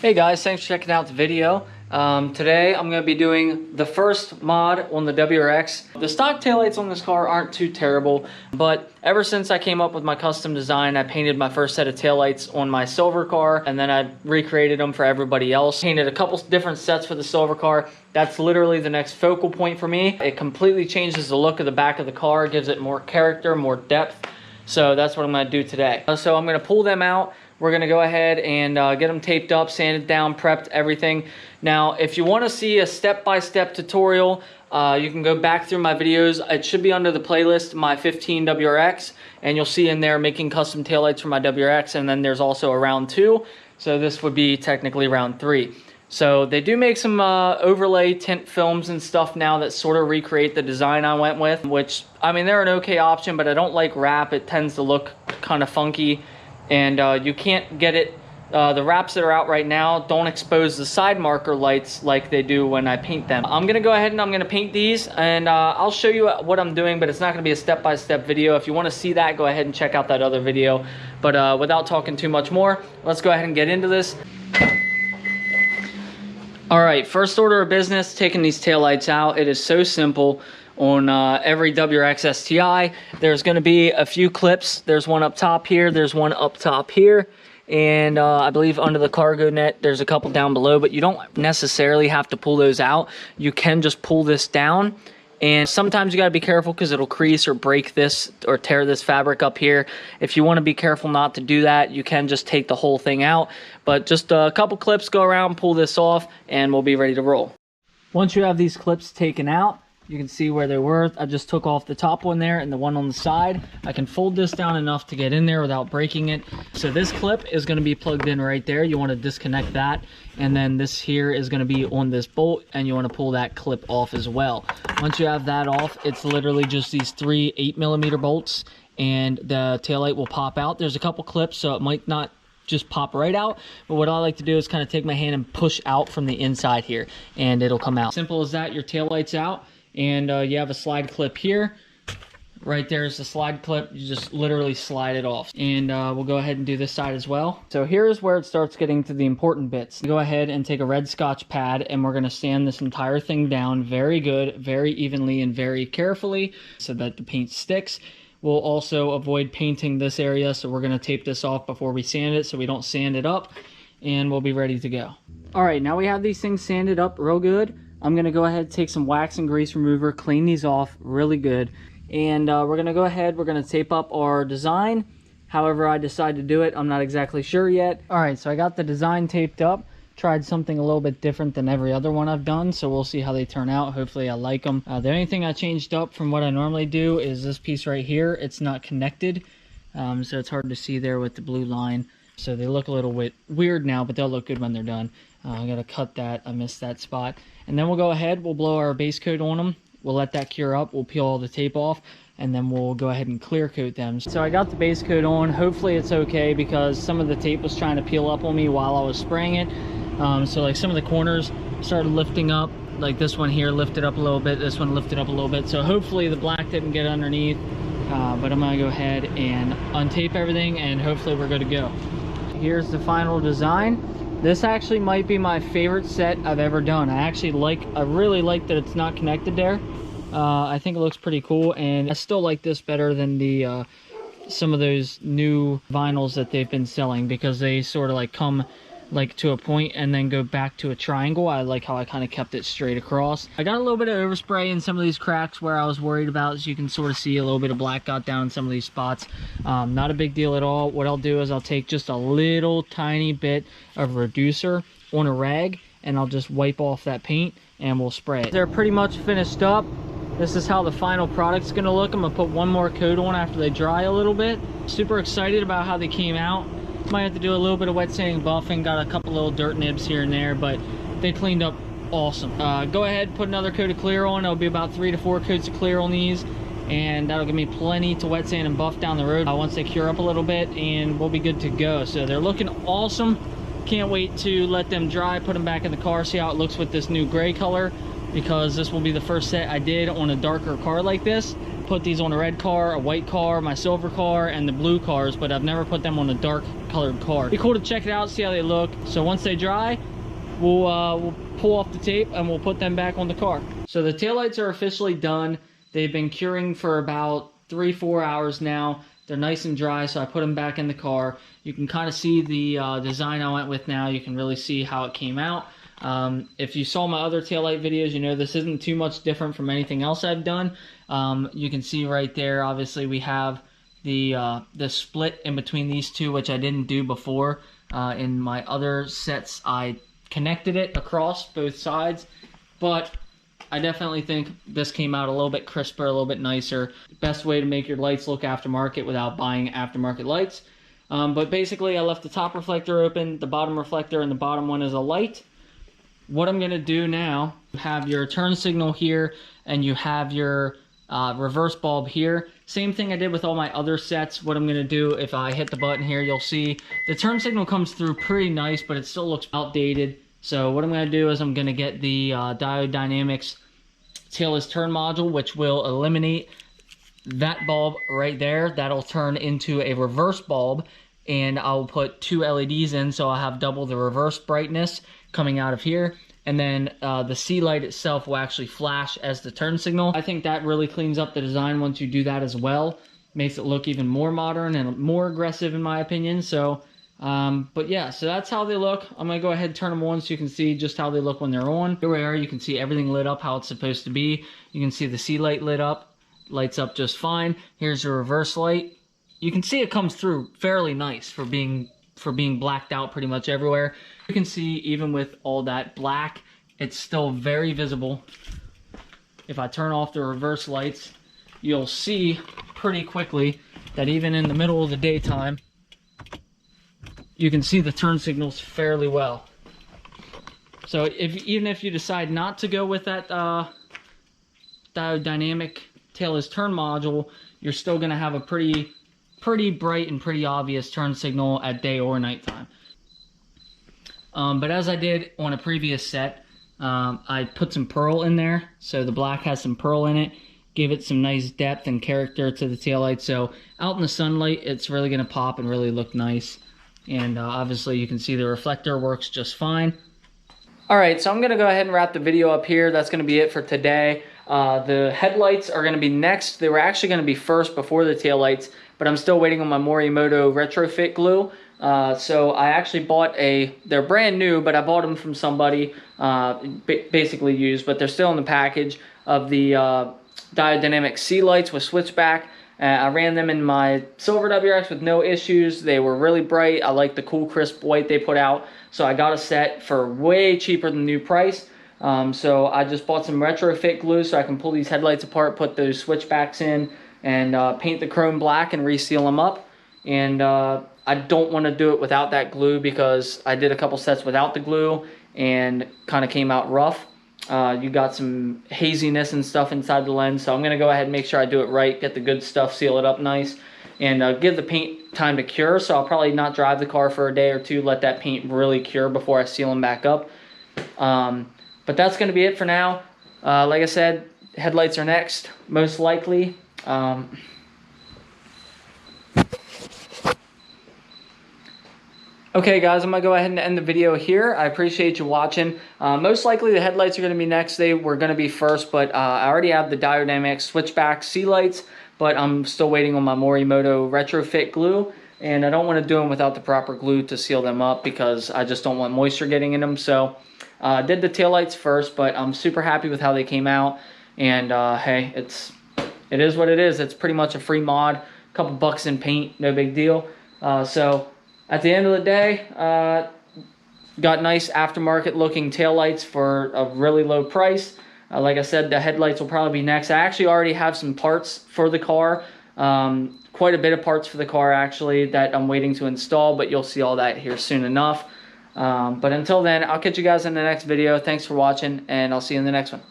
Hey guys, thanks for checking out the video. Today I'm going to be doing the first mod on the WRX. The stock taillights on this car aren't too terrible, but ever since I came up with my custom design, I painted my first set of taillights on my silver car, and then I recreated them for everybody else. Painted a couple different sets for the silver car. That's literally the next focal point for me. It completely changes the look of the back of the car, gives it more character, more depth. So that's what I'm going to do today. So I'm going to pull them out. We're going to go ahead and get them taped up, sanded down, prepped, everything. Now, if you want to see a step-by-step tutorial, you can go back through my videos. It should be under the playlist, my 15 WRX, and you'll see in there making custom taillights for my WRX, and then there's also a round 2. So this would be technically round 3. So they do make some overlay tint films and stuff now that sort of recreate the design I went with, which, I mean, they're an okay option, but I don't like wrap. It tends to look kind of funky. And you can't get it, the wraps that are out right now don't expose the side marker lights like they do when I paint them. I'm gonna go ahead and I'm gonna paint these, and I'll show you what I'm doing, but it's not gonna be a step-by-step video. If you wanna see that, go ahead and check out that other video. But without talking too much more, let's go ahead and get into this. All right, first order of business, taking these taillights out. It is so simple. On every WRX STI, there's going to be a few clips. There's one up top here, there's one up top here, and I believe under the cargo net there's a couple down below, but you don't necessarily have to pull those out. You can just pull this down, and sometimes you got to be careful because it'll crease or break this or tear this fabric up here. If you want to be careful not to do that, you can just take the whole thing out, but just a couple clips, go around, pull this off, and we'll be ready to roll. Once you have these clips taken out, you can see where they were. I just took off the top one there and the one on the side. I can fold this down enough to get in there without breaking it. So this clip is going to be plugged in right there. You want to disconnect that. And then this here is going to be on this bolt, and you want to pull that clip off as well. Once you have that off, it's literally just these 3 8mm bolts, and the taillight will pop out. There's a couple clips, so it might not just pop right out, but what I like to do is kind of take my hand and push out from the inside here, and it'll come out. Simple as that. Your taillight's out. And you have a slide clip here. Right there is the slide clip. You just literally slide it off. And we'll go ahead and do this side as well. So here's where it starts getting to the important bits. Go ahead and take a red Scotch pad, and we're going to sand this entire thing down very good, very evenly, and very carefully so that the paint sticks. We'll also avoid painting this area, so we're going to tape this off before we sand it so we don't sand it up, and we'll be ready to go. All right, now we have these things sanded up real good. I'm going to go ahead and take some wax and grease remover, clean these off really good. And we're going to go ahead, we're going to tape up our design. However I decide to do it, I'm not exactly sure yet. Alright, so I got the design taped up. Tried something a little bit different than every other one I've done, so we'll see how they turn out. Hopefully I like them. The only thing I changed up from what I normally do is this piece right here. It's not connected, so it's hard to see there with the blue line. So they look a little bit weird now, but they'll look good when they're done. I gotta cut that, I missed that spot. And then we'll go ahead, we'll blow our base coat on them. We'll let that cure up, we'll peel all the tape off, and then we'll go ahead and clear coat them. So I got the base coat on. Hopefully it's okay because some of the tape was trying to peel up on me while I was spraying it. So like some of the corners started lifting up, like this one here lifted up a little bit, this one lifted up a little bit. So hopefully the black didn't get underneath, but I'm gonna go ahead and untape everything, and hopefully we're good to go. Here's the final design. This actually might be my favorite set I've ever done. I really like that it's not connected there. I think it looks pretty cool, and I still like this better than the some of those new vinyls that they've been selling, because they sort of like come like to a point and then go back to a triangle. I like how I kind of kept it straight across. I got a little bit of overspray in some of these cracks where I was worried about, as you can sort of see a little bit of black got down in some of these spots. Not a big deal at all. What I'll do is I'll take just a little tiny bit of reducer on a rag, and I'll just wipe off that paint and we'll spray it. They're pretty much finished up. This is how the final product's gonna look. I'm gonna put one more coat on after they dry a little bit. Super excited about how they came out. Might have to do a little bit of wet sanding, buffing, got a couple little dirt nibs here and there, but they cleaned up awesome. Go ahead, put another coat of clear on. It'll be about 3 to 4 coats of clear on these, and that'll give me plenty to wet sand and buff down the road once they cure up a little bit, and we'll be good to go. So they're looking awesome. Can't wait to let them dry, put them back in the car, see how it looks with this new gray color, because this will be the first set I did on a darker car like this. put these on a red car, a white car, my silver car, and the blue cars, but I've never put them on a dark colored car. It'd be cool to check it out, see how they look. So once they dry, we'll pull off the tape and we'll put them back on the car. So the taillights are officially done. They've been curing for about 3-4 hours now. They're nice and dry, so I put them back in the car. You can kind of see the design I went with now. You can really see how it came out. If you saw my other taillight videos, you know this isn't too much different from anything else I've done. You can see right there, obviously we have the split in between these two, which I didn't do before. In my other sets, I connected it across both sides, but I definitely think this came out a little bit crisper, a little bit nicer. Best way to make your lights look aftermarket without buying aftermarket lights. But basically I left the top reflector open, the bottom reflector, and the bottom one is a light. What I'm going to do now, you have your turn signal here and you have your reverse bulb here. Same thing I did with all my other sets. What I'm going to do, if I hit the button here, you'll see the turn signal comes through pretty nice, but it still looks outdated. So what I'm going to do is I'm going to get the Diode Dynamics tailless turn module, which will eliminate that bulb right there. That'll turn into a reverse bulb, and I'll put 2 LEDs in, so I'll have double the reverse brightness coming out of here. And then the C light itself will actually flash as the turn signal. I think that really cleans up the design once you do that as well. Makes it look even more modern and more aggressive in my opinion. So, but yeah, so that's how they look. I'm gonna go ahead and turn them on so you can see just how they look when they're on. Here we are, you can see everything lit up how it's supposed to be. You can see the C light lit up, lights up just fine. Here's the reverse light. You can see it comes through fairly nice for being blacked out pretty much everywhere. You can see even with all that black, it's still very visible. If I turn off the reverse lights, you'll see pretty quickly that even in the middle of the daytime, you can see the turn signals fairly well. So even if you decide not to go with that Diode Dynamic tailless turn module, you're still going to have a pretty bright and pretty obvious turn signal at day or nighttime. But as I did on a previous set, I put some pearl in there, so the black has some pearl in it, gave it some nice depth and character to the taillight, so out in the sunlight it's really going to pop and really look nice. And obviously you can see the reflector works just fine. Alright, so I'm going to go ahead and wrap the video up here. That's going to be it for today. The headlights are going to be next. They were actually going to be first before the taillights, but I'm still waiting on my Morimoto retrofit glue. So I actually bought they're brand new, but I bought them from somebody, basically used, but they're still in the package of the Diode Dynamic C lights with switchback. I ran them in my silver WRX with no issues. They were really bright. I like the cool crisp white they put out. So I got a set for way cheaper than new price. So I just bought some retrofit glue so I can pull these headlights apart, put those switchbacks in, and paint the chrome black and reseal them up. And I don't want to do it without that glue because I did a couple sets without the glue and kind of came out rough. You got some haziness and stuff inside the lens, so I'm going to go ahead and make sure I do it right, get the good stuff, seal it up nice, and give the paint time to cure. So I'll probably not drive the car for a day or two, let that paint really cure before I seal them back up. But that's going to be it for now. Like I said, headlights are next, most likely. Okay guys, I'm going to go ahead and end the video here. I appreciate you watching. Most likely the headlights are going to be next. They were going to be first, but I already have the Diode Dynamic switchback C lights, but I'm still waiting on my Morimoto retrofit glue, and I don't want to do them without the proper glue to seal them up because I just don't want moisture getting in them. So I did the taillights first, but I'm super happy with how they came out, and hey, it is what it is. It's pretty much a free mod, a couple bucks in paint, no big deal. So at the end of the day, got nice aftermarket looking taillights for a really low price. Like I said, the headlights will probably be next. I actually already have some parts for the car, quite a bit of parts for the car actually that I'm waiting to install, but you'll see all that here soon enough. But until then, I'll catch you guys in the next video. Thanks for watching, and I'll see you in the next one.